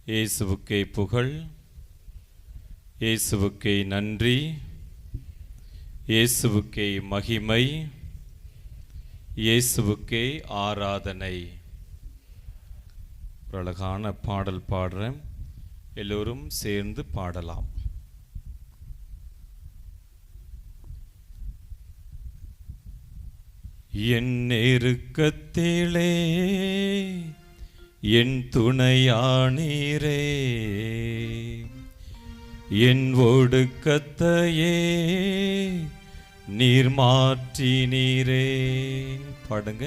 இயேசுவுக்கே புகழ், இயேசுவுக்கே நன்றி, இயேசுவுக்கே மகிமை, இயேசுவுக்கே ஆராதனை. ஒரு அழகான பாடல் பாடுறேன், எல்லோரும் சேர்ந்து பாடலாம். என் நெருக்கத்திலே என் துணையானீரே, என் ஒடுக்கத்தையே நீர் மாற்றினீரே. பாடுங்க.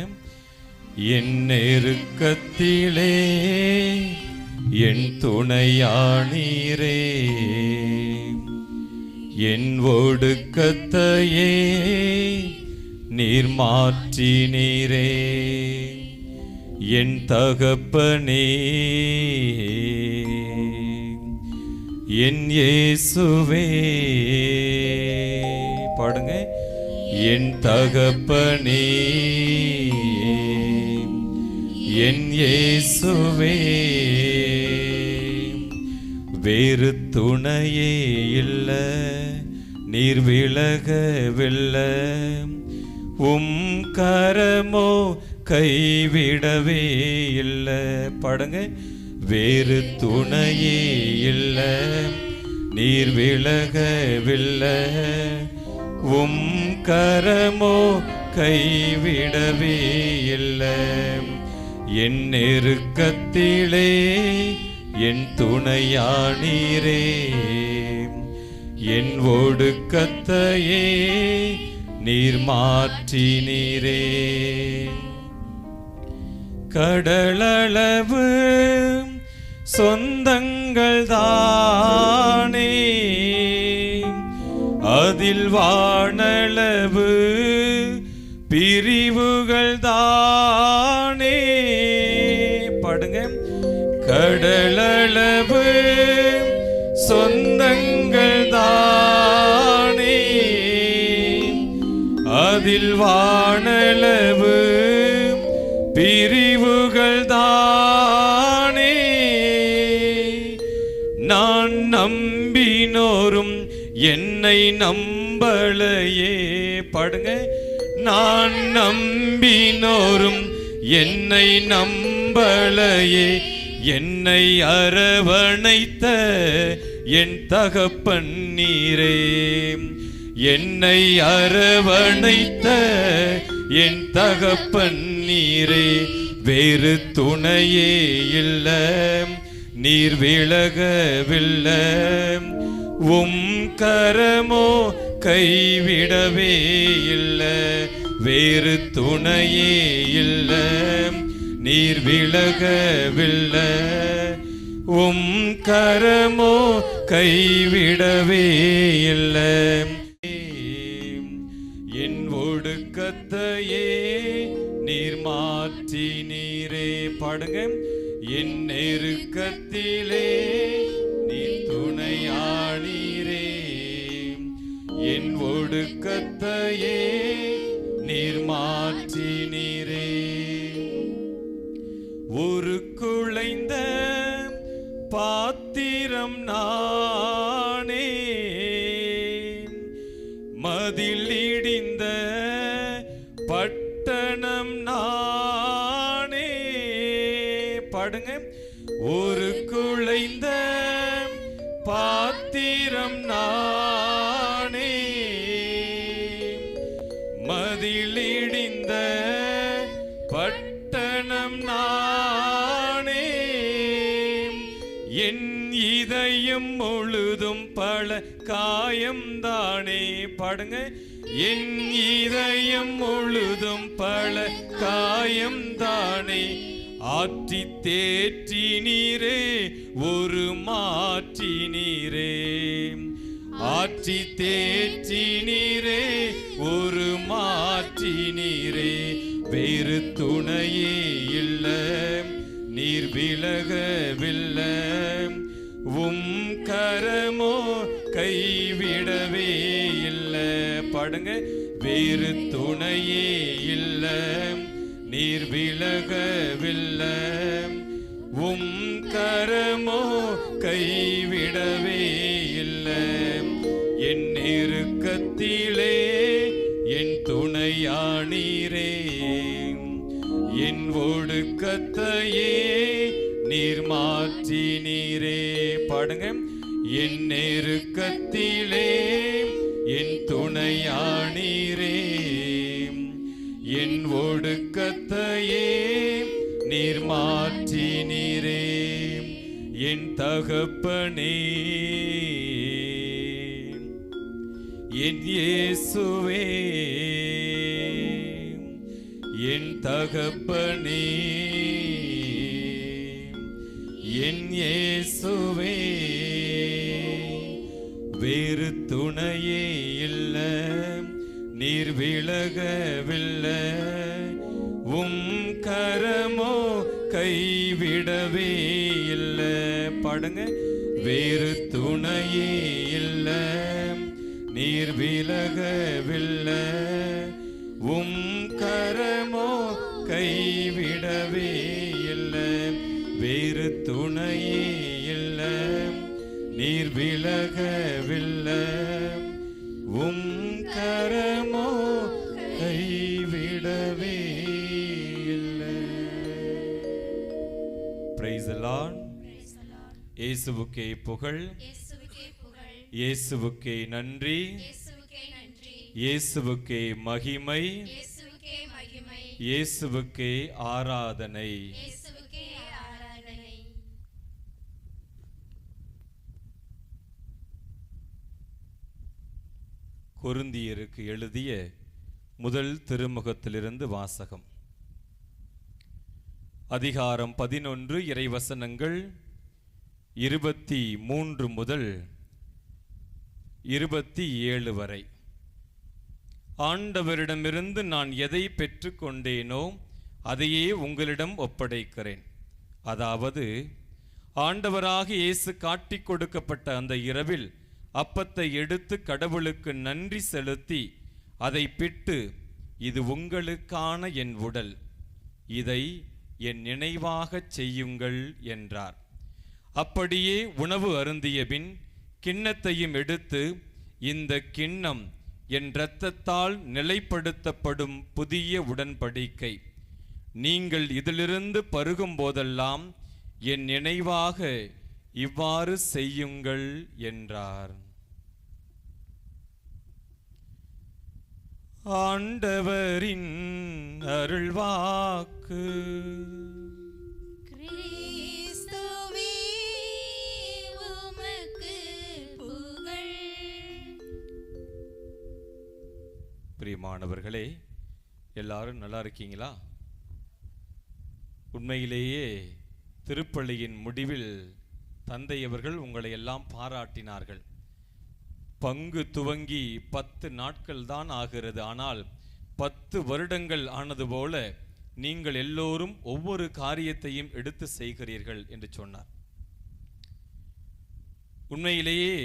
என் நெருக்கத்திலே என் துணையானீரே, என் ஒடுக்கத்தையே நீர் மாற்றினீரே. என் தகப்பனே, என் இயேசுவே. பாடுங்க. என் தகப்பனே, என் இயேசுவே. வேறு துணையே இல்ல, நீர் விலகவில்லை, உம் கரமோ கைவிடவே இல்லை. பாடுங்க. வேறு துணையே இல்ல, நீர் விலகவில்லை, உம் கரமோ கைவிடவே இல்லை. என் நெருக்கத்திலே என் துணையானீரே, என் ஒடுக்கத்தையே நீர் மாற்றினீரே. கடலளவு சொந்தங்கள் தானே, அதில் வானளவு பிரிவுகள் தானே. பாடுங்க. கடலளவு சொந்தங்கள் தானே, அதில் வானளவு பிரிவுகள் தானே. நான் நம்பினோரும் என்னை நம்பலையே. பாடுங்க. நான் நம்பினோரும் என்னை நம்பலையே, என்னை அரவணைத்த என் தகப்பன் நீரே, என்னை அரவணைத்த என் தகப்பன் நீரே. வேறு துணையே இல்ல, நீர் விலகவில்லை, உம் கரமோ கைவிடவே இல்லை. வேறு துணையே இல்ல, நீர் விலகவில்லை, உம் கரமோ கைவிடவே இல்லை. என் ஒடுக்கத்தையே நீர் மாற்றினீரே. பாடுங்க. என் நெருக்கத்திலே நீர் துணையானீரே, என் ஒடுக்கத்தையே நீர் மாற்றினீரே. ஒரு குழைந்த பாத்திரம் நானே, மதில் இடிந்த பட்டணம் நானே. பாடுங்க. ஒரு குழைந்த பாத்திரம் நானே, மதில் இடிந்த பட்டணம் நானே. என் இதயம் முழுதும் பல காயம்தானே. பாடுங்க. என் இதயம் முழுதும் பல காயம்தானே. ஆற்றி தேற்றினீரே, ஒரு மாற்றினீரே. ஆற்றி தேற்றினீரே, ஒரு மாற்றினீரே. வேறு துணையே இல்ல, நீர் விலகவில்லை, உம் கரமோ கைவிடவே இல்லை. பாடுங்க. வேறு துணையே இல்ல, நீர் விலகவில்லை, உம் கரமோ கைவிடவே இல்லை. என் நெருக்கத்திலே என் துணையானீரே, என் ஒடுக்கத்தையே நீர் மாற்றினீரே. பாடுங்க. என் நெருக்கத்திலே என் துணையானீரே, என் ஒடுக்கத்தையே நீர் மாற்றினீரே. என் தகப்பனே, என் இயேசுவே, என் தகப்பனே, என் இயேசுவே, வேறு துணையே இல்ல, நீர் விலகவில்லை. உம் கரமோ கைவிடவே இல்லை. பாடுங்க. வேறு துணையே இல்ல, நீர் விலகவில்லை. உம் கரமோ கைவிடவே இல்லை. வேறு துணையே இல்ல, நீர் விலகவில்லை. உம் கரமோ கைவிடவே இல்லை. Praise the Lord. இயேசுவுக்கே புகழ், இயேசுவுக்கே நன்றி, இயேசுவுக்கே மகிமை, இயேசுவுக்கே ஆராதனை. கொரிந்தியருக்கு எழுதிய முதல் திருமுகத்திலிருந்து வாசகம். அதிகாரம் 11, இறைவசனங்கள் 23 முதல் 27 வரை. ஆண்டவரிடமிருந்து நான் எதை பெற்றுக்கொண்டேனோ அதையே உங்களிடம் ஒப்படைக்கிறேன். அதாவது, ஆண்டவராக இயேசு காட்டிக் கொடுக்கப்பட்ட அந்த இரவில் அப்பத்தை எடுத்து கடவுளுக்கு நன்றி செலுத்தி அதை பிட்டு, இது உங்களுக்கான என் உடல், இதை என் நினைவாகச் செய்யுங்கள் என்றார். அப்படியே உணவு அருந்திய பின் கிண்ணத்தையும் எடுத்து, இந்த கிண்ணம் என் இரத்தத்தால் நிலைப்படுத்தப்படும் புதிய உடன்படிக்கை, நீங்கள் இதிலிருந்து பருகும் போதெல்லாம் என் நினைவாக இவ்வாறு செய்யுங்கள் என்றார். ஆண்டவரின் அருள்வாக்கு. கிறிஸ்துவே உமக்கு புகழ். பிரியமானவர்களே, எல்லாரும் நல்லா இருக்கீங்களா? உண்மையிலேயே திருப்பள்ளியின் முடிவில் தந்தை அவர்கள் உங்களை எல்லாம் பாராட்டினார்கள். பங்கு துவங்கி 10 நாட்கள் தான் ஆகிறது, ஆனால் 10 வருடங்கள் ஆனது போல நீங்கள் எல்லோரும் ஒவ்வொரு காரியத்தையும் எடுத்து செய்கிறீர்கள் என்று சொன்னார். உண்மையிலேயே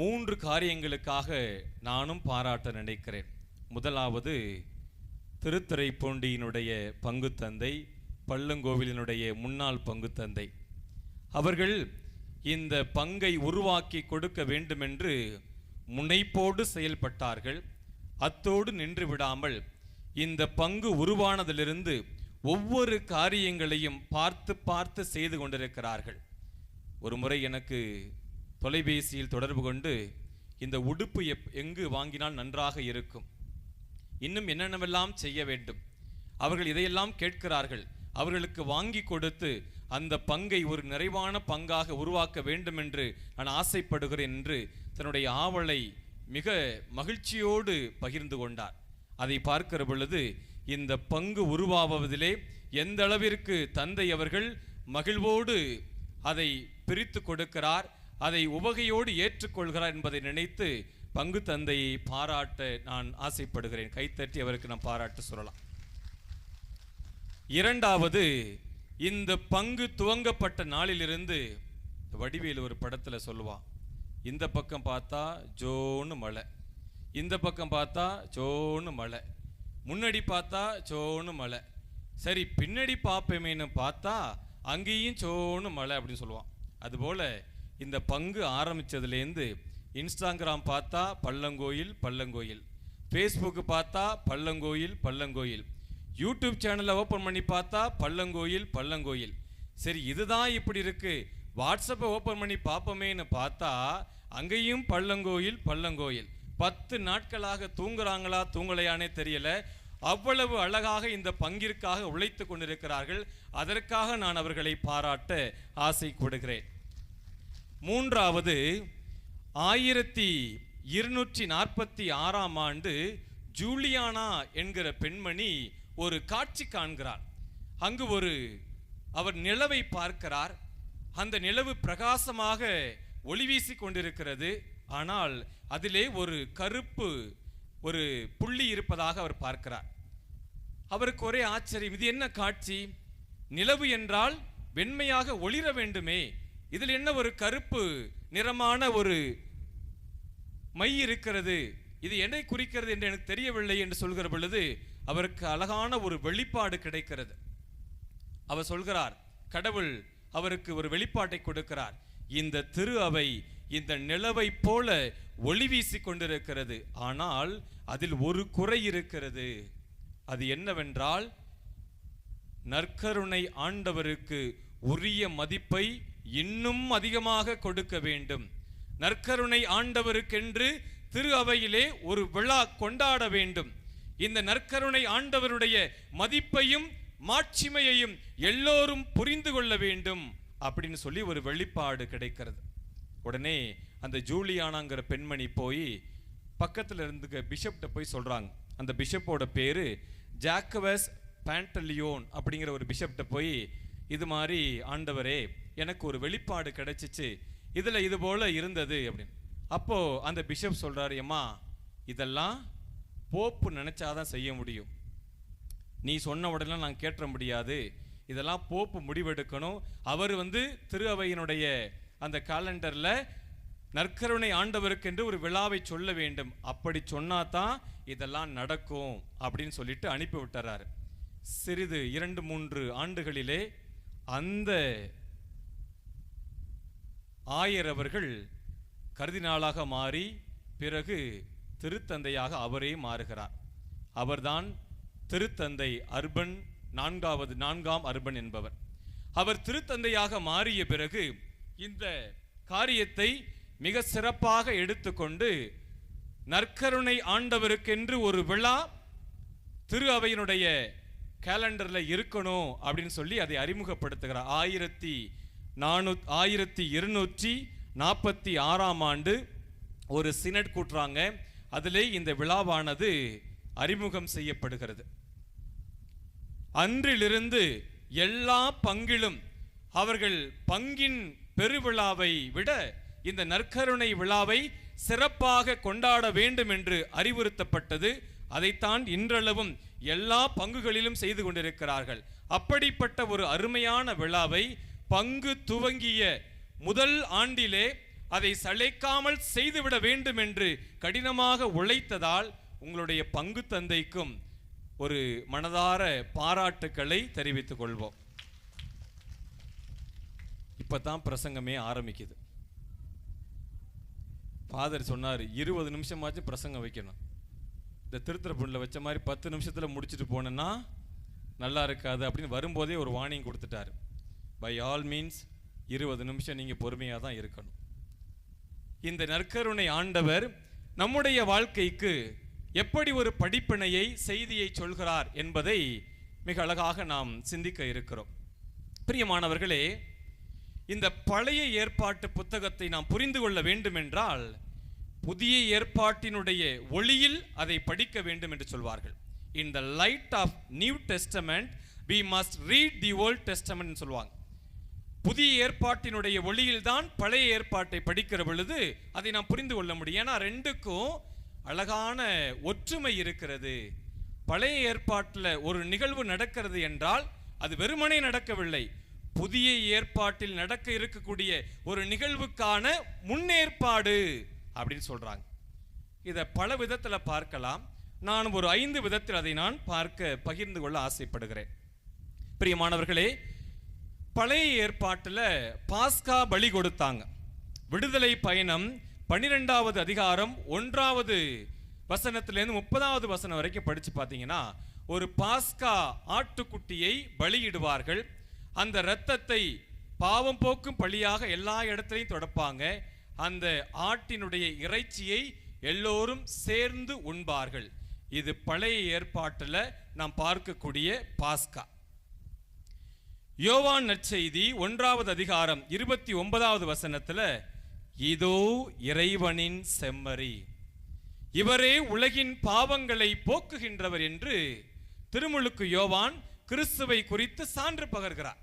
3 காரியங்களுக்காக நானும் பாராட்ட நினைக்கிறேன். முதலாவது, திருத்துறைப்பூண்டியினுடைய பங்கு தந்தை, பள்ளங்கோவிலினுடைய முன்னாள் பங்கு தந்தை அவர்கள் இந்த பங்கை உருவாக்கி கொடுக்க வேண்டுமென்று முனைப்போடு செயல்பட்டார்கள். அத்தோடு நின்று விடாமல் இந்த பங்கு உருவானதிலிருந்து ஒவ்வொரு காரியங்களையும் பார்த்து பார்த்து செய்து கொண்டிருக்கிறார்கள். ஒரு முறை எனக்கு தொலைபேசியில் தொடர்பு கொண்டு, இந்த உடுப்பு எங்கு வாங்கினால் நன்றாக இருக்கும், இன்னும் என்னென்னவெல்லாம் செய்ய வேண்டும், அவர்கள் இதையெல்லாம் கேட்கிறார்கள். அவர்களுக்கு வாங்கி கொடுத்து அந்த பங்கை ஒரு நிறைவான பங்காக உருவாக்க வேண்டும் என்று நான் ஆசைப்படுகிறேன் என்று தன்னுடைய ஆவலை மிக மகிழ்ச்சியோடு பகிர்ந்து கொண்டார். அதை பார்க்கிற பொழுது இந்த பங்கு உருவாவதிலே எந்த அளவிற்கு தந்தை அவர்கள் மகிழ்வோடு அதை பிரித்து கொடுக்கிறார், அதை உவகையோடு ஏற்றுக்கொள்கிறார் என்பதை நினைத்து பங்கு தந்தையை பாராட்ட நான் ஆசைப்படுகிறேன். கைத்தட்டி அவருக்கு நான் பாராட்டு சொல்லலாம். இரண்டாவது, இந்த பங்கு துவங்கப்பட்ட நாளிலிருந்து வடிவேல் ஒரு படத்துல சொல்லுவான், இந்த பக்கம் பார்த்தா ஜோன்னு மழை, இந்த பக்கம் பார்த்தா ஜோன்னு மழை, முன்னாடி பார்த்தா ஜோன்னு மழை, சரி பின்னாடி பார்ப்பேமேன்னு பார்த்தா அங்கேயும் சோன்னு மழை அப்படின்னு சொல்லுவான். அதுபோல் இந்த பங்கு ஆரம்பித்ததுலேருந்து இன்ஸ்டாகிராம் பார்த்தா பள்ளங்கோயில் பள்ளங்கோயில், ஃபேஸ்புக்கு பார்த்தா பள்ளங்கோயில் பள்ளங்கோயில், யூடியூப் சேனலை ஓப்பன் பண்ணி பார்த்தா பள்ளங்கோயில் பள்ளங்கோயில். சரி, இதுதான் இப்படி இருக்கு, வாட்ஸ்அப்பை ஓப்பன் பண்ணி பார்ப்போமேன்னு பார்த்தா அங்கேயும் பள்ளங்கோயில் பள்ளங்கோயில். 10 நாட்களாக தூங்குறாங்களா தூங்கலையானே தெரியல. அவ்வளவு அழகாக இந்த பங்கிற்காக உழைத்து கொண்டிருக்கிறார்கள். அதற்காக நான் அவர்களை பாராட்ட ஆசை கொடுக்கிறேன். மூன்றாவது, 1246ஆம் ஆண்டு ஜூலியானா என்கிற பெண்மணி ஒரு காட்சி காண்கிறார். அங்கு அவர் நிலவை பார்க்கிறார். அந்த நிலவு பிரகாசமாக ஒளி வீசி கொண்டிருக்கிறது. ஆனால் அதிலே ஒரு கருப்பு புள்ளி இருப்பதாக அவர் பார்க்கிறார். அவருக்கு ஒரே ஆச்சரியம், இது என்ன காட்சி? நிலவு என்றால் வெண்மையாக ஒளிர வேண்டுமே, இதில் என்ன ஒரு கருப்பு நிறமான ஒரு மை இருக்கிறது, இது என்னை குறிக்கிறது என்று எனக்கு தெரியவில்லை என்று சொல்கிற பொழுது அவருக்கு அழகான ஒரு வெளிப்பாடு கிடைக்கிறது. அவர் சொல்கிறார், கடவுள் அவருக்கு ஒரு வெளிப்பாட்டை கொடுக்கிறார். இந்த திரு அவை இந்த நிலவை போல ஒளி வீசி கொண்டிருக்கிறது, ஆனால் அதில் ஒரு குறை இருக்கிறது. அது என்னவென்றால், நற்கருணை ஆண்டவருக்கு உரிய மதிப்பை இன்னும் அதிகமாக கொடுக்க வேண்டும். நற்கருணை ஆண்டவருக்கென்று திரு அவையிலே ஒரு விழா கொண்டாட வேண்டும். இந்த நற்கருணை ஆண்டவருடைய மதிப்பையும் மாட்சிமையையும் எல்லோரும் புரிந்து கொள்ள வேண்டும் அப்படின்னு சொல்லி ஒரு வெளிப்பாடு கிடைக்கிறது. உடனே அந்த ஜூலியானாங்கிற பெண்மணி போய் பக்கத்தில் இருந்துக்க பிஷப்ட போய் சொல்றாங்க. அந்த பிஷப்போட பேரு ஜாக்கவஸ் பாண்டலியோன் அப்படிங்கிற ஒரு பிஷப்ட போய், இது மாதிரி ஆண்டவரே, எனக்கு ஒரு வெளிப்பாடு கிடைச்சிச்சு, இதுல இது போல இருந்தது அப்படின்னு. அப்போ அந்த பிஷப் சொல்றாரு, அம்மா, இதெல்லாம் போப்பு நினைச்சாதான் செய்ய முடியும், நீ சொன்ன உடனே நான் கேட்ட முடியாது, இதெல்லாம் போப்பு முடிவெடுக்கணும். அவர் திரு அவையினுடைய அந்த காலண்டர்ல நற்கருணை ஆண்டவருக்கு என்று ஒரு விழாவை சொல்ல வேண்டும், அப்படி சொன்னாதான் இதெல்லாம் நடக்கும் அப்படின்னு சொல்லிட்டு அனுப்பி விட்டுறாரு. சிறிது 2-3 ஆண்டுகளிலே அந்த ஆயர் அவர்கள் கர்தினாலாக மாறி பிறகு திருத்தந்தையாக அவரே மாறுகிறார். அவர்தான் திருத்தந்தை அர்பன் 4ஆம் அர்பன் என்பவர். அவர் திருத்தந்தையாக மாறிய பிறகு இந்த காரியத்தை மிக சிறப்பாக எடுத்துக்கொண்டு நற்கருணை ஆண்டவருக்கென்று ஒரு விழா திரு அவையினுடைய கேலண்டர்ல இருக்கணும் அப்படின்னு சொல்லி அதை அறிமுகப்படுத்துகிறார். 1246ஆம் ஆண்டு ஒரு சினட் கூட்டுறாங்க. அதிலே இந்த விழாவானது அறிமுகம் செய்யப்படுகிறது. அன்றிலிருந்து எல்லா பங்கிலும் அவர்கள் பங்கின் பெருவிழாவை விட இந்த நற்கருணை விழாவை சிறப்பாக கொண்டாட வேண்டும் என்று அறிவுறுத்தப்பட்டது. அதைத்தான் இன்றளவும் எல்லா பங்குகளிலும் செய்து கொண்டிருக்கிறார்கள். அப்படிப்பட்ட ஒரு அருமையான விழாவை பங்கு துவங்கிய முதல் ஆண்டிலே அதை சளைக்காமல் செய்துவிட வேண்டும் என்று கடினமாக உழைத்ததால் உங்களுடைய பங்கு தந்தைக்கும் ஒரு மனதார பாராட்டுக்களை தெரிவித்துக் கொள்வோம். இப்பதான் பிரசங்கமே ஆரம்பிக்குது. ஃபாதர் சொன்னார், 20 நிமிஷமாச்சும் பிரசங்கம் வைக்கணும். இந்த திருத்துறைப்பூண்டில் வச்ச மாதிரி 10 நிமிஷத்துல முடிச்சுட்டு போனேன்னா நல்லா இருக்காது அப்படின்னு வரும்போதே ஒரு வார்னிங் கொடுத்துட்டார். பை ஆல் மீன்ஸ் 20 நிமிஷம் நீங்க பொறுமையாக தான் இருக்கணும். இந்த நற்கருணை ஆண்டவர் நம்முடைய வாழ்க்கைக்கு எப்படி ஒரு படிப்பினையை செய்தியை சொல்கிறார் என்பதை மிக அழகாக நாம் சிந்திக்க இருக்கிறோம். பிரியமானவர்களே, இந்த பழைய ஏற்பாட்டு புத்தகத்தை நாம் புரிந்து கொள்ள வேண்டும் என்றால் புதிய ஏற்பாட்டினுடைய ஒளியில் அதை படிக்க வேண்டும் என்று சொல்வார்கள். In the light of New Testament we must read the Old Testament சொல்வாங்க. புதிய ஏற்பாட்டினுடைய ஒளியில் தான் பழைய ஏற்பாட்டை படிக்கிற பொழுது அதை நாம் புரிந்து கொள்ள முடியும். ஏன்னா ரெண்டுக்கும் அழகான ஒற்றுமை இருக்கிறது. பழைய ஏற்பாட்டில் ஒரு நிகழ்வு நடக்கிறது என்றால் அது வெறுமனே நடக்கவில்லை, புதிய ஏற்பாட்டில் நடக்க இருக்கக்கூடிய ஒரு நிகழ்வுக்கான முன்னேற்பாடு அப்படின்னு சொல்றாங்க. இதை பல விதத்தில் பார்க்கலாம். நான் ஒரு 5 விதத்தில் அதை நான் பகிர்ந்து கொள்ள ஆசைப்படுகிறேன். பிரியமானவர்களே, பழைய ஏற்பாட்டில் பாஸ்கா பலி கொடுத்தாங்க. விடுதலை பயணம் 12வது அதிகாரம் 1வது வசனத்திலேருந்து 30வது வசனம் வரைக்கும் படிச்சு பார்த்தீங்கன்னா, ஒரு பாஸ்கா ஆட்டுக்குட்டியை பலியிடுவார்கள். அந்த இரத்தத்தை பாவம் போக்கும் பலியாக எல்லா இடத்திலையும் தொடப்பாங்க. அந்த ஆட்டினுடைய இறைச்சியை எல்லோரும் சேர்ந்து உண்பார்கள். இது பழைய ஏற்பாட்டில் நாம் பார்க்கக்கூடிய பாஸ்கா. யோவான் நற்செய்தி 1வது அதிகாரம் 29வது வசனத்தில், இதோ இறைவனின் செம்மறி, இவரே உலகின் பாவங்களை போக்குகின்றவர் என்று திருமுழுக்கு யோவான் கிறிஸ்துவை குறித்து சான்று பகர்கிறார்.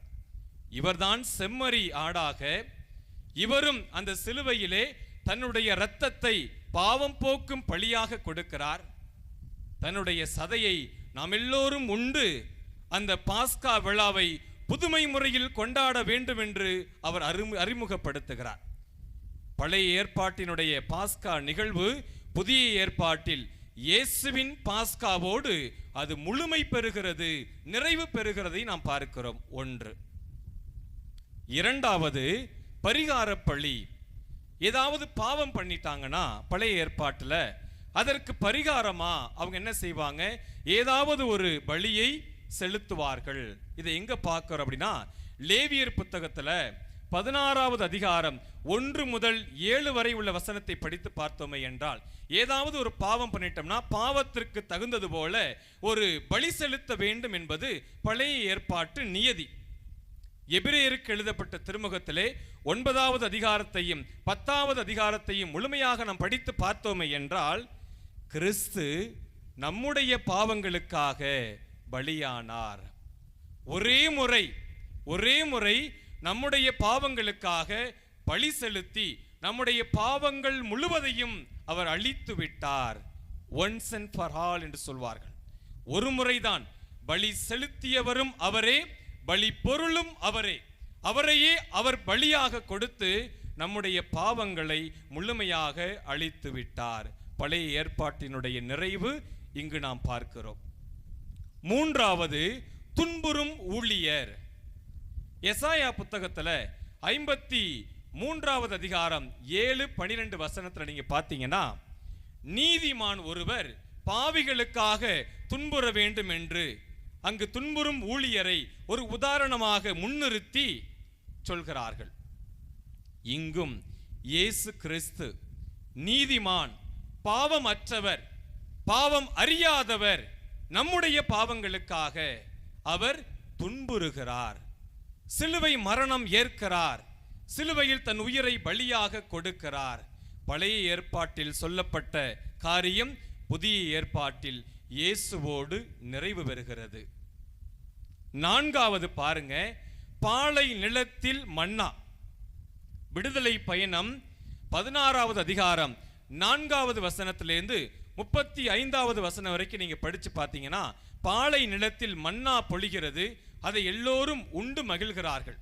இவர்தான் செம்மறி ஆடாக, இவரும் அந்த சிலுவையிலே தன்னுடைய இரத்தத்தை பாவம் போக்கும் பலியாக கொடுக்கிறார். தன்னுடைய சதையை நாம் எல்லோரும் உண்டு அந்த பாஸ்கா விழாவை புதுமை முறையில் கொண்டாட வேண்டும் என்று அவர் அறிமுகப்படுத்துகிறார். பழைய ஏற்பாட்டினுடைய பாஸ்கா நிகழ்வு புதிய ஏற்பாட்டில் இயேசுவின் பாஸ்காவோடு அது முழுமை பெறுகிறது, நிறைவு பெறுகிறதை நாம் பார்க்கிறோம். ஒன்று. இரண்டாவது, பரிகார பலி. ஏதாவது பாவம் பண்ணிட்டாங்கன்னா பழைய ஏற்பாட்டில் அதற்கு பரிகாரமா அவங்க என்ன செய்வாங்க? ஏதாவது ஒரு பலியை செலுத்துவார்கள். இதை எங்க பார்க்கிறோம் அப்படின்னா, லேவியர் புத்தகத்துல 16வது அதிகாரம் 1 முதல் 7 வரை உள்ள வசனத்தை படித்து பார்த்தோமே என்றால், ஏதாவது ஒரு பாவம் பண்ணிட்டோம்னா பாவத்திற்கு தகுந்தது போல ஒரு பலி செலுத்த வேண்டும் என்பது பழைய ஏற்பாட்டு நியதி. எபிரேயருக்கு எழுதப்பட்ட திருமுகத்திலே 9வது அதிகாரத்தையும் 10வது அதிகாரத்தையும் முழுமையாக நாம் படித்து பார்த்தோமே என்றால், கிறிஸ்து நம்முடைய பாவங்களுக்காக பலியானார். ஒரே முறை நம்முடைய பாவங்களுக்காக பலி செலுத்தி நம்முடைய பாவங்கள் முழுவதையும் அவர் அழித்து விட்டார். ஒன்ஸ் அண்ட் ஃபார் ஆல் என்று சொல்வார்கள். ஒரு முறைதான் பலி செலுத்தியவரும் அவரே, பலி பொருளும் அவரே. அவரையே அவர் பலியாக கொடுத்து நம்முடைய பாவங்களை முழுமையாக அழித்து விட்டார். பழைய ஏற்பாட்டினுடைய நிறைவு இங்கு நாம் பார்க்கிறோம். மூன்றாவது, துன்புறும் ஊழியர். எசாயா புத்தகத்துல 53வது அதிகாரம் 7-12 வசனத்துல நீங்க பார்த்தீங்கன்னா, நீதிமான் ஒருவர் பாவிகளுக்காக துன்புற வேண்டும் என்று அங்கு துன்புறும் ஊழியரை ஒரு உதாரணமாக முன்னிறுத்தி சொல்கிறார்கள். இங்கும் இயேசு கிறிஸ்து நீதிமான், பாவமற்றவர், பாவம் அறியாதவர், நம்முடைய பாவங்களுக்காக அவர் துன்புறுகிறார். சிலுவை மரணம் ஏற்கிறார். சிலுவையில் தன் உயிரை பலியாக கொடுக்கிறார். பழைய ஏற்பாட்டில் சொல்லப்பட்ட காரியம் புதிய ஏற்பாட்டில் இயேசுவோடு நிறைவு பெறுகிறது. நான்காவது பாருங்க, பாலை நிலத்தில் மன்னா. விடுதலை பயணம் 16வது அதிகாரம் 4வது வசனத்திலிருந்து 35வது வசனம் வரைக்கும் நீங்க படிச்சு பார்த்தீங்கன்னா, பாலை நிலத்தில் மன்னா பொழிகிறது. அதை எல்லோரும் உண்டு மகிழ்கிறார்கள்.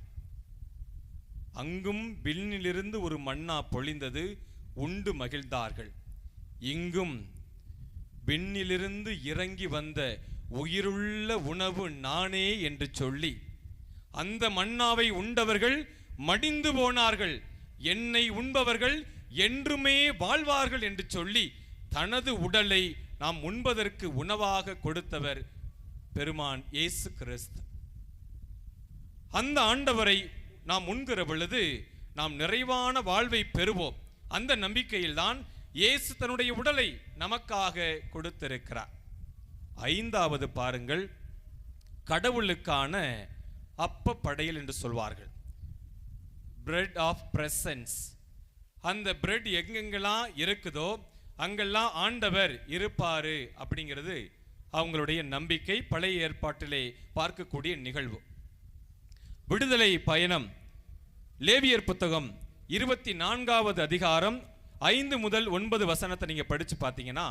அங்கும் விண்ணிலிருந்து ஒரு மன்னா பொழிந்தது, உண்டு மகிழ்ந்தார்கள். இங்கும் விண்ணிலிருந்து இறங்கி வந்த உயிருள்ள உணவு நானே என்று சொல்லி அந்த மன்னாவை உண்டவர்கள் மடிந்து போனார்கள், என்னை உண்பவர்கள் என்றுமே வாழ்வார்கள் என்று சொல்லி தனது உடலை நாம் உண்பதற்கு உணவாக கொடுத்தவர் பெருமான் இயேசு கிறிஸ்து. அந்த ஆண்டவரை நாம் உண்கிற பொழுது நாம் நிறைவான வாழ்வை பெறுவோம். அந்த நம்பிக்கையில் தான் இயேசு தன்னுடைய உடலை நமக்காக கொடுத்திருக்கிறார். ஐந்தாவது பாருங்கள், கடவுளுக்கான அப்ப படையல் என்று சொல்வார்கள், பிரெட் ஆஃப் பிரசன்ஸ். அந்த பிரெட் எங்கெங்கெல்லாம் இருக்குதோ அங்கெல்லாம் ஆண்டவர் இருப்பாரு அப்படிங்கிறது அவங்களுடைய நம்பிக்கை. பழைய ஏற்பாட்டிலே பார்க்கக்கூடிய நிகழ்வு. விடுதலை பயணம் லேவியர் புத்தகம் 24வது அதிகாரம் 5 முதல் 9 வசனத்தை நீங்க படிச்சு பார்த்தீங்கன்னா,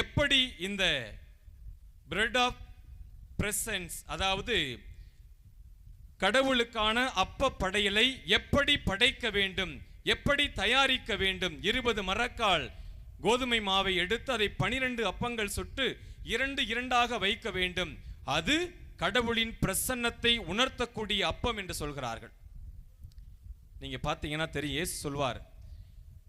எப்படி இந்த பிரெட் ஆஃப் பிரசன்ஸ், அதாவது கடவுளுக்கான அப்ப படையலை எப்படி படைக்க வேண்டும், எப்படி தயாரிக்க வேண்டும். 20 மரக்கால் கோதுமை மாவை எடுத்து அதை 12 அப்பங்கள் சுட்டு 2 2ஆக வைக்க வேண்டும். அது கடவுளின் பிரசன்னத்தை உணர்த்தக்கூடிய அப்பம் என்று சொல்கிறார்கள். நீங்க பார்த்தீங்கன்னா தெரியும், இயேசு சொல்வார்,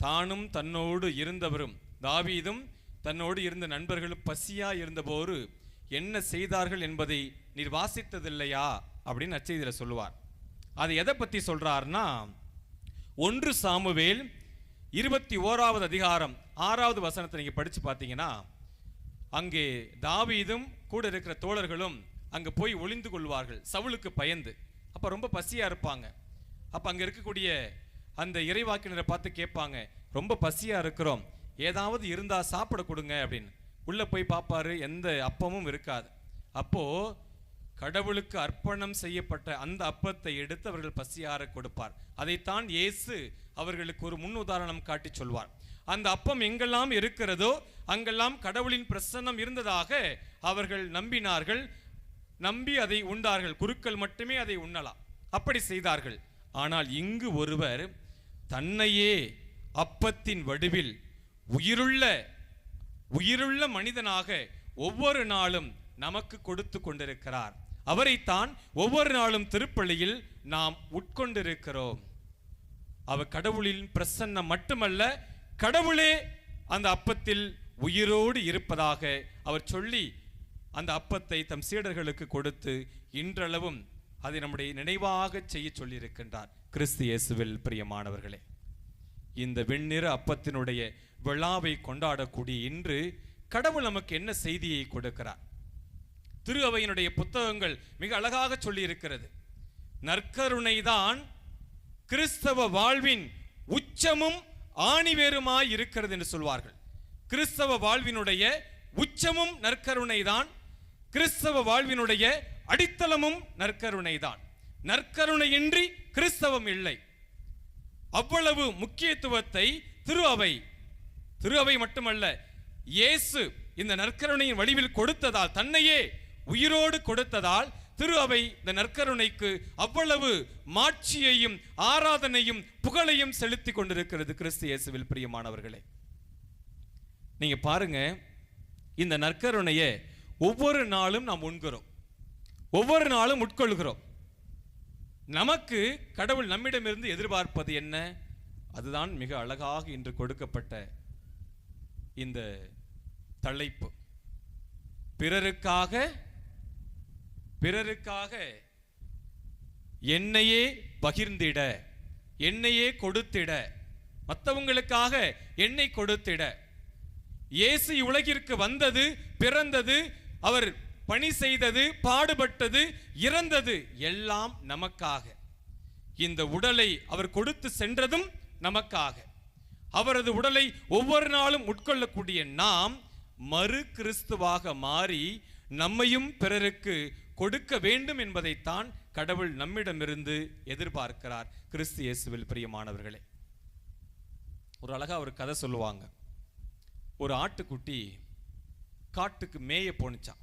தானும் தன்னோடு இருந்தவரும் தாவீதும் தன்னோடு இருந்த நண்பர்களும் பசியா இருந்தபோது என்ன செய்தார்கள் என்பதை நீர் வாசித்ததில்லையா அப்படின்னு நற்செய்தியில சொல்லுவார். அது எதை பத்தி சொல்றாருன்னா, 1 சாமுவேல் 21வது அதிகாரம் 6வது வசனத்தை நீங்க படிச்சு பார்த்தீங்கன்னா, அங்கே தாவீதும் கூட இருக்கிற தோழர்களும் அங்க போய் ஒளிந்து கொள்வார்கள் சவுலுக்கு பயந்து. அப்ப ரொம்ப பசியா இருப்பாங்க. அப்ப அங்க இருக்கக்கூடிய அந்த இறைவாக்கினரை பார்த்து கேட்பாங்க, ரொம்ப பசியா இருக்கிறோம், ஏதாவது இருந்தா சாப்பிட கொடுங்க அப்படின்னு. உள்ள போய் பார்ப்பாரு, எந்த அப்பமும் இருக்காது. அப்போ கடவுளுக்கு அர்ப்பணம் செய்யப்பட்ட அந்த அப்பத்தை எடுத்து அவர்கள் பசியார கொடுப்பார். அதைத்தான் இயேசு அவர்களுக்கு ஒரு முன் உதாரணம் காட்டி சொல்வார். அந்த அப்பம் எங்கெல்லாம் இருக்கிறதோ அங்கெல்லாம் கடவுளின் பிரசன்னம் இருந்ததாக அவர்கள் நம்பினார்கள். நம்பி அதை உண்டார்கள். குருக்கள் மட்டுமே அதை உண்ணலாம், அப்படி செய்தார்கள். ஆனால் இங்கு ஒருவர் தன்னையே அப்பத்தின் வடிவில் உயிருள்ள மனிதனாக ஒவ்வொரு நாளும் நமக்கு கொடுத்து கொண்டிருக்கிறார். அவரைத்தான் ஒவ்வொரு நாளும் திருப்பலியில் நாம் உட்கொண்டிருக்கிறோம். அவர் கடவுளின் பிரசன்னம் மட்டுமல்ல, கடவுளே அந்த அப்பத்தில் உயிரோடு இருப்பதாக அவர் சொல்லி அந்த அப்பத்தை தம் சீடர்களுக்கு கொடுத்து இன்றளவும் அதை நம்முடைய நினைவாக செய்ய சொல்லி இருக்கின்றார். கிறிஸ்து இயேசுவில் பிரியமானவர்களே, இந்த வெண்ணிற அப்பத்தினுடைய விழாவை கொண்டாடக்கூடிய இன்று கடவுள் நமக்கு என்ன செய்தியை கொடுக்கிறார்? திரு அவையினுடைய புத்தகங்கள் மிக அழகாக சொல்லி இருக்கிறது. நற்கருணைதான் கிறிஸ்தவ வாழ்வின் உச்சமும் ஆணிவேருமாய் இருக்கிறது என்று சொல்வார்கள். கிறிஸ்தவ வாழ்வினுடைய உச்சமும் நற்கருணைதான், கிறிஸ்தவ வாழ்வினுடைய அடித்தளமும் நற்கருணைதான். நற்கருணையின்றி கிறிஸ்தவம் இல்லை. அவ்வளவு முக்கியத்துவத்தை திரு அவை மட்டுமல்ல, இயேசு இந்த நற்கருணையின் வடிவில் கொடுத்ததால், தன்னையே உயிரோடு கொடுத்ததால் திரு அவை இந்த நற்கருணைக்கு அவ்வளவு மாட்சியையும் ஆராதனையும் புகழையும் செலுத்தி கொண்டிருக்கிறது. கிறிஸ்து இயேசுவில் பிரியமானவர்களே, நீங்க பாருங்க, இந்த நற்கருணையை ஒவ்வொரு நாளும் நாம் உண்கிறோம், ஒவ்வொரு நாளும் உட்கொள்கிறோம். நமக்கு கடவுள் நம்மிடமிருந்து எதிர்பார்ப்பது என்ன? அதுதான் மிக அழகாக இன்று கொடுக்கப்பட்ட இந்த தலைப்பு. பிறருக்காக என்னையே பகிர்ந்திட, என்னையே கொடுத்திட, மற்றவங்களுக்காக என்னை கொடுத்திட. இயேசு உலகிற்கு வந்தது, பிறந்தது, அவர் பணி செய்தது, பாடுபட்டது, இறந்தது எல்லாம் நமக்காக. இந்த உடலை அவர் கொடுத்து சென்றதும் நமக்காக. அவரது உடலை ஒவ்வொரு நாளும் உட்கொள்ளக்கூடிய நாம் மறு கிறிஸ்துவாக மாறி நம்மையும் பிறருக்கு கொடுக்க வேண்டும் என்பதைத்தான் கடவுள் நம்மிடமிருந்து எதிர்பார்க்கிறார். கிறிஸ்து இயேசுவில் பிரியமானவர்களே, ஒரு அழகா ஒரு கதை சொல்லுவாங்க. ஒரு ஆட்டுக்குட்டி காட்டுக்கு மேய போனுச்சான்.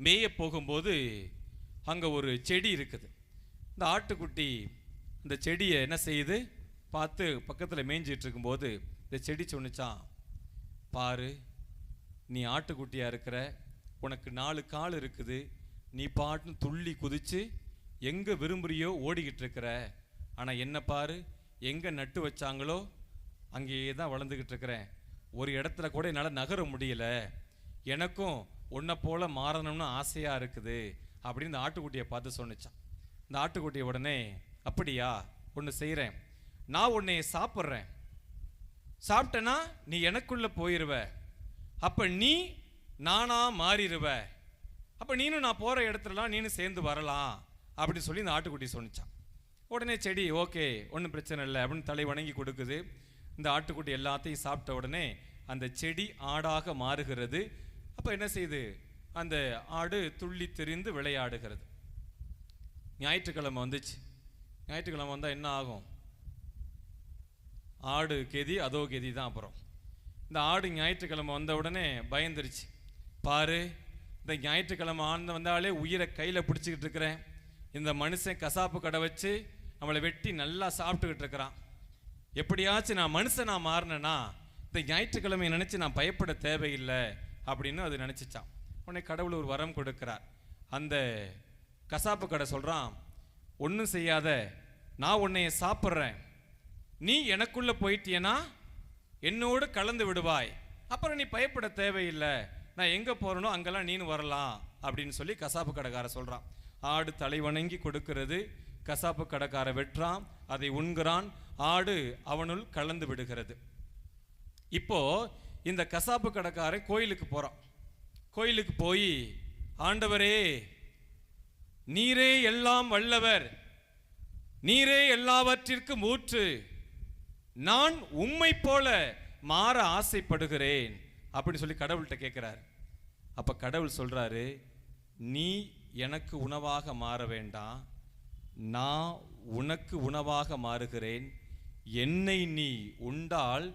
மேய போகும்போது அங்க ஒரு செடி இருக்குது. இந்த ஆட்டுக்குட்டி இந்த செடியை என்ன செய்யுது பார்த்து பக்கத்தில் மேய்ஞ்சிட்டு இருக்கும்போது இந்த செடி சொன்னிச்சான், பாரு, நீ ஆட்டுக்குட்டியா இருக்கிற, உனக்கு 4 கால் இருக்குது, நீ பாட்டுன்னு துள்ளி குதிச்சு எங்க விரும்புறியோ ஓடிக்கிட்டு இருக்கிற. ஆனா என்ன பாரு, எங்க நட்டு வச்சாங்களோ அங்கேயே தான் வளர்ந்துகிட்டு இருக்கிறேன், ஒரு இடத்துல கூட என்னால் நகர முடியல, எனக்கும் உன்னை போல மாறணும்னு ஆசையா இருக்குது அப்படின்னு இந்த ஆட்டுக்குட்டியை பார்த்து சொன்னிச்சான். இந்த ஆட்டுக்குட்டியை உடனே, அப்படியா, ஒன்று செய்கிறேன், நான் உன்னைய சாப்பிட்றேன், சாப்பிட்டேன்னா நீ எனக்குள்ள போயிடுவ, அப்ப நீ நானா மாறிடுவ, அப்ப நீனும் நான் போற இடத்துலலாம் நீனும் சேர்ந்து வரலாம் அப்படின்னு சொல்லி இந்த ஆட்டுக்குட்டி சொன்னிச்சான். உடனே செடி ஓகே, ஒன்றும் பிரச்சனை இல்லை அப்படின்னு தலை வணங்கி கொடுக்குது. இந்த ஆட்டுக்குட்டி எல்லாத்தையும் சாப்பிட்ட உடனே அந்த செடி ஆடாக மாறுகிறது. அப்ப என்ன செய்யுது, அந்த ஆடு துள்ளி திரிந்து விளையாடுகிறது. ஞாயிற்றுக்கிழமை வந்துச்சு. ஞாயிற்றுக்கிழமை வந்தால் என்ன ஆகும்? ஆடு கெதி அதோ கெதி தான். அப்புறம் இந்த ஆடு ஞாயிற்றுக்கிழமை வந்த உடனே பயந்துருச்சு. பாரு, இந்த ஞாயிற்றுக்கிழமை வந்தாலே உயிரை கையில் பிடிச்சிக்கிட்டு இருக்கிறேன், இந்த மனுஷன் கசாப்பு கடை வச்சு நம்மளை வெட்டி நல்லா சாப்பிட்டுக்கிட்டு இருக்கிறான், எப்படியாச்சும் நான் மனுஷனா மாறினேன்னா இந்த ஞாயிற்றுக்கிழமையை நினச்சி நான் பயப்பட தேவையில்லை அப்படின்னு அது நினச்சிச்சான். உடனே கடவுள் ஒரு வரம் கொடுக்கிறார். அந்த கசாப்பு கடை சொல்றான், ஒன்றும் செய்யாத, நான் உன்னைய சாப்பிட்றேன், நீ எனக்குள்ள போயிட்டியனா என்னோடு கலந்து விடுவாய், அப்புறம் நீ பயப்பட தேவையில்லை, நான் எங்க போறனோ அங்கெல்லாம் நீனு வரலாம் அப்படின்னு சொல்லி கசாப்பு கடைக்கார சொல்றான். ஆடு தலை வணங்கி கொடுக்கிறது, கசாப்பு கடைக்கார வெட்டுறான், அதை உண்கிறான், ஆடு அவனுள் கலந்து விடுகிறது. இப்போ இந்த கசாப்பு கடைக்கார கோயிலுக்கு போறான். கோயிலுக்கு போய், ஆண்டவரே நீரே எல்லாம் வல்லவர், நீரே எல்லாவற்றிற்கும் ஊற்று, நான் உம்மை போல மாற ஆசைப்படுகிறேன் அப்படின்னு சொல்லி கடவுள்கிட்ட கேட்கிறார். அப்ப கடவுள் சொல்றாரு, நீ எனக்கு உணவாக மாற வேண்டாம், நான் உனக்கு உணவாக மாறுகிறேன், என்னை நீ உண்டால்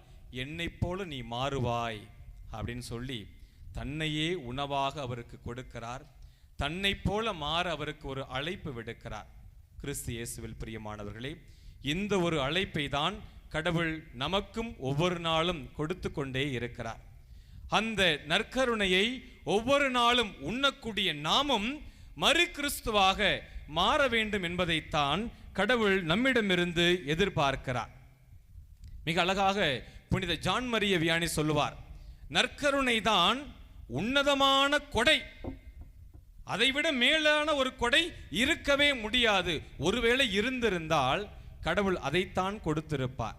என்னை போல நீ மாறுவாய் அப்படின்னு சொல்லி தன்னையே உணவாக அவருக்கு கொடுக்கிறார். தன்னை போல மாற அவருக்கு ஒரு அழைப்பு விடுக்கிறார். கிறிஸ்து இயேசுவில் பிரியமானவர்களே, இந்த ஒரு அழைப்பை தான் கடவுள் நமக்கும் ஒவ்வொரு நாளும் கொடுத்து கொண்டே இருக்கிறார். அந்த நற்கருணையை ஒவ்வொரு நாளும் உண்ணக்கூடிய நாமும் மறு கிறிஸ்துவாக மாற வேண்டும் என்பதைத்தான் கடவுள் நம்மிடமிருந்து எதிர்பார்க்கிறார். மிக அழகாக புனித ஜான் மரிய வியானி சொல்லுவார், நற்கருணை தான் உன்னதமான கொடை, அதைவிட மேலான ஒரு கொடை இருக்கவே முடியாது. ஒருவேளை இருந்திருந்தால் கடவுள் அதைத்தான் கொடுத்திருப்பார்.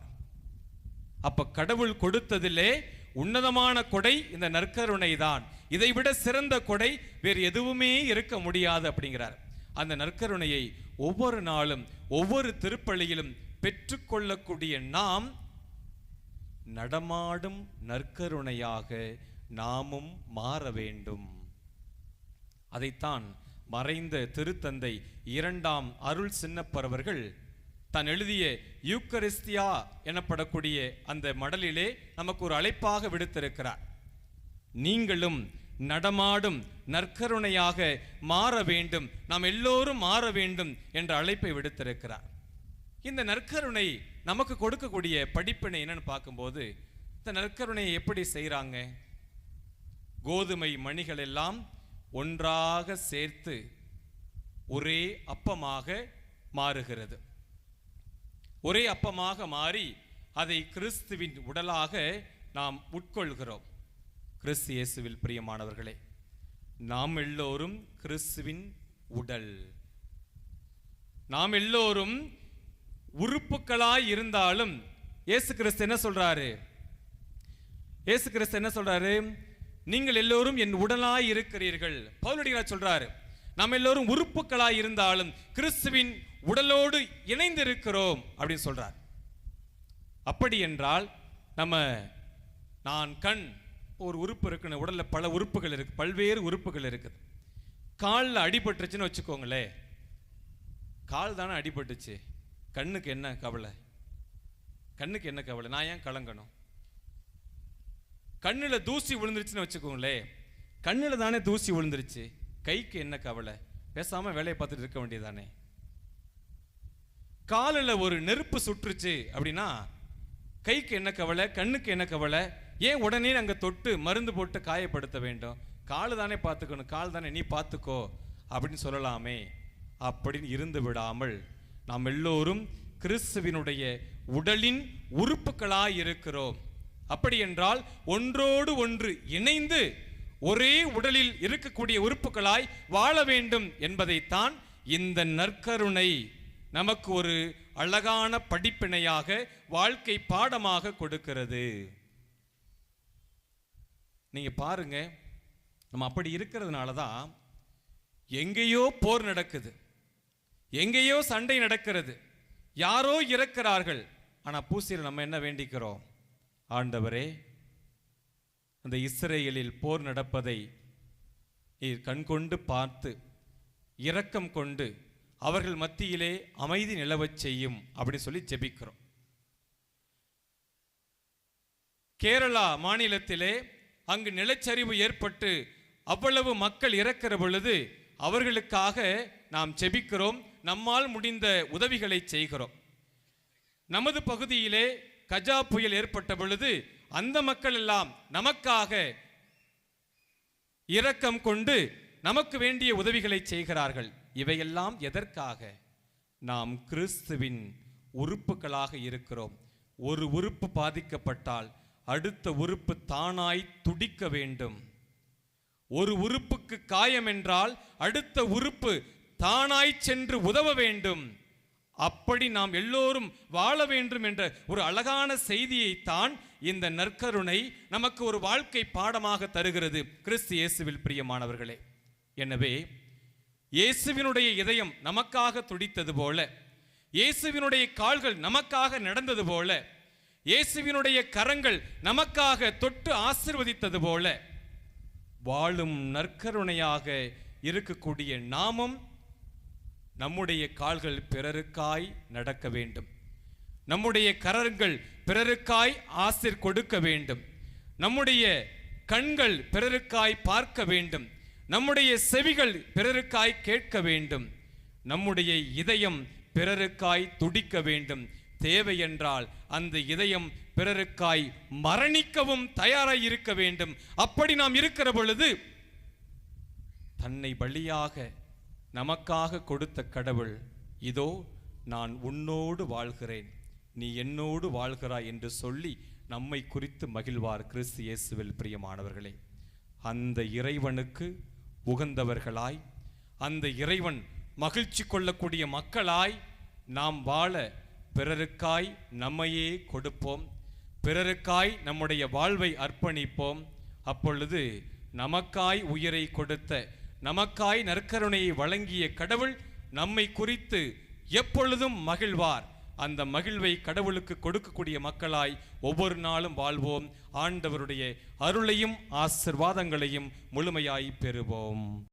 அப்ப கடவுள் கொடுத்ததிலே உன்னதமான கொடை இந்த நற்கருணை தான், இதைவிட சிறந்த கொடை வேறு எதுவுமே இருக்க முடியாது அப்படிங்கிறார். அந்த நற்கருணையை ஒவ்வொரு நாளும் ஒவ்வொரு திருப்பலியிலும் பெற்றுக்கொள்ளக்கூடிய நாம் நடமாடும் நற்கருணையாக நாமும் மாற வேண்டும். அதைத்தான் மறைந்த திருத்தந்தை 2ஆம் அருள் சின்னப்பரவர்கள் தான் எழுதிய யூக்கரிஸ்தியா எனப்படக்கூடிய அந்த மடலிலே நமக்கு ஒரு அழைப்பாக விடுத்திருக்கிறார். நீங்களும் நடமாடும் நற்கருணையாக மாற வேண்டும், நாம் எல்லோரும் மாற வேண்டும் என்ற அழைப்பை விடுத்திருக்கிறார். இந்த நற்கருணை நமக்கு கொடுக்கக்கூடிய படிப்பினை என்னன்னு பார்க்கும்போது, இந்த நற்கருணையை எப்படி செய்கிறாங்க? கோதுமை மணிகள் எல்லாம் ஒன்றாக சேர்த்து ஒரே அப்பமாக மாறுகிறது. ஒரே அப்பமாக மாறி அதை கிறிஸ்துவின் உடலாக நாம் உட்கொள்கிறோம். கிறிஸ்து இயேசுவில் பிரியமானவர்களே, நாம் எல்லோரும் கிறிஸ்துவின் உடல். நாம் எல்லோரும் உறுப்புகளாய் இருந்தாலும் இயேசு கிறிஸ்து என்ன சொல்றாரு? இயேசு கிறிஸ்து என்ன சொல்றாரு? நீங்கள் எல்லோரும் என் உடலாய் இருக்கிறீர்கள். பவுலடிகளார் சொல்றாரு, நாம் எல்லோரும் உறுப்புகளாய் இருந்தாலும் கிறிஸ்துவின் உடலோடு இணைந்து இருக்கிறோம் அப்படின்னு சொல்றார். அப்படி என்றால் நான் கண் ஒரு உறுப்பு இருக்கு, உடல்ல பல உறுப்புகள் இருக்கு, பல்வேறு உறுப்புகள் இருக்குது. காலில் அடிபட்டுச்சுன்னு வச்சுக்கோங்களே, கால் தானே அடிபட்டுச்சு, கண்ணுக்கு என்ன கவலை? கண்ணுக்கு என்ன கவலை? நான் ஏன் கலங்கணும்? கண்ணில் தூசி விழுந்துருச்சுன்னு வச்சுக்கோங்களே, கண்ணில் தானே தூசி விழுந்துருச்சு, கைக்கு என்ன கவலை? பேசாம வேலையை பார்த்துட்டு இருக்க வேண்டியதானே. காலில் ஒரு நெருப்பு சுற்றுச்சு அப்படின்னா கைக்கு என்ன கவலை, கண்ணுக்கு என்ன கவலை? ஏன் உடனே அங்கே தொட்டு மருந்து போட்டு காயப்படுத்த வேண்டும்? காலு தானே பார்த்துக்கணும், கால் தானே, நீ பார்த்துக்கோ அப்படின்னு சொல்லலாமே. அப்படின்னு இருந்து விடாமல் நாம் எல்லோரும் கிறிஸ்துவினுடைய உடலின் உறுப்புகளாய் இருக்கிறோம். அப்படி என்றால் ஒன்றோடு ஒன்று இணைந்து ஒரே உடலில் இருக்கக்கூடிய உறுப்புகளாய் வாழ வேண்டும் என்பதைத்தான் இந்த நற்கருணை நமக்கு ஒரு அழகான படிப்பினையாக, வாழ்க்கை பாடமாக கொடுக்கிறது. நீங்க பாருங்க, நம்ம அப்படி இருக்கிறதுனால தான் எங்கேயோ போர் நடக்குது, எங்கேயோ சண்டை நடக்கிறது, யாரோ இறக்கிறார்கள். ஆனா பூசியில் நம்ம என்ன வேண்டிக்கிறோம்? ஆண்டவரே, அந்த இஸ்ரேலில் போர் நடப்பதை நீர் கண்கொண்டு பார்த்து இரக்கம் கொண்டு அவர்கள் மத்தியிலே அமைதி நிலவச் செய்யும் அப்படி சொல்லி ஜெபிக்கிறோம். கேரளா மாநிலத்திலே அங்கு நிலச்சரிவு ஏற்பட்டு அவ்வளவு மக்கள் இறக்கிற பொழுது அவர்களுக்காக நாம் ஜெபிக்கிறோம், நம்மால் முடிந்த உதவிகளை செய்கிறோம். நமது பகுதியிலே கஜா புயல் ஏற்பட்ட பொழுது அந்த மக்கள் எல்லாம் நமக்காக இரக்கம் கொண்டு நமக்கு வேண்டிய உதவிகளை செய்கிறார்கள். இவையெல்லாம் எதற்காக? நாம் கிறிஸ்துவின் உறுப்புகளாக இருக்கிறோம். ஒரு உறுப்பு பாதிக்கப்பட்டால் அடுத்த உறுப்பு தானாய் துடிக்க வேண்டும். ஒரு உறுப்புக்கு காயம் என்றால் அடுத்த உறுப்பு தானாய் சென்று உதவ வேண்டும். அப்படி நாம் எல்லோரும் வாழ வேண்டும் என்ற ஒரு அழகான செய்தியைத்தான் இந்த நற்கருணை நமக்கு ஒரு வாழ்க்கை பாடமாக தருகிறது. கிறிஸ்து இயேசுவில் பிரியமானவர்களே, எனவே இயேசுவினுடைய இதயம் நமக்காக துடித்தது போல, இயேசுவினுடைய கால்கள் நமக்காக நடந்தது போல, இயேசுவினுடைய கரங்கள் நமக்காக தொட்டு ஆசீர்வதித்தது போல, வாழும் நற்கருணையாக இருக்கக்கூடிய நாமும் நம்முடைய கால்கள் பிறருக்காய் நடக்க வேண்டும். நம்முடைய கரங்கள் பிறருக்காய் ஆசீர் கொடுக்க வேண்டும். நம்முடைய கண்கள் பிறருக்காய் பார்க்க வேண்டும். நம்முடைய செவிகள் பிறருக்காய் கேட்க வேண்டும். நம்முடைய இதயம் பிறருக்காய் துடிக்க வேண்டும். தேவை என்றால் அந்த இதயம் பிறருக்காய் மரணிக்கவும் தயாராய் இருக்க வேண்டும். அப்படி நாம் இருக்கிற பொழுது தன்னை பலியாக நமக்காக கொடுத்த கடவுள், இதோ நான் உன்னோடு வாழ்கிறேன், நீ என்னோடு வாழ்கிறாய் என்று சொல்லி நம்மை குறித்து மகிழ்வார். கிறிஸ்து இயேசுவில் பிரியமானவர்களே, அந்த இறைவனுக்கு உகந்தவர்களாய், அந்த இறைவன் மகிழ்ச்சி கொள்ளக்கூடிய மக்களாய் நாம் வாழ பிறருக்காய் நம்மையே கொடுப்போம், பிறருக்காய் நம்முடைய வாழ்வை அர்ப்பணிப்போம். அப்பொழுது நமக்காய் உயிரை கொடுத்த, நமக்காய் நற்கருணையை வழங்கிய கடவுள் நம்மை குறித்து எப்பொழுதும் மகிழ்வார். அந்த மகிழ்வை கடவுளுக்கு கொடுக்கக்கூடிய மக்களாய் ஒவ்வொரு நாளும் வாழ்வோம். ஆண்டவருடைய அருளையும் ஆசீர்வாதங்களையும் முழுமையாய் பெறுவோம்.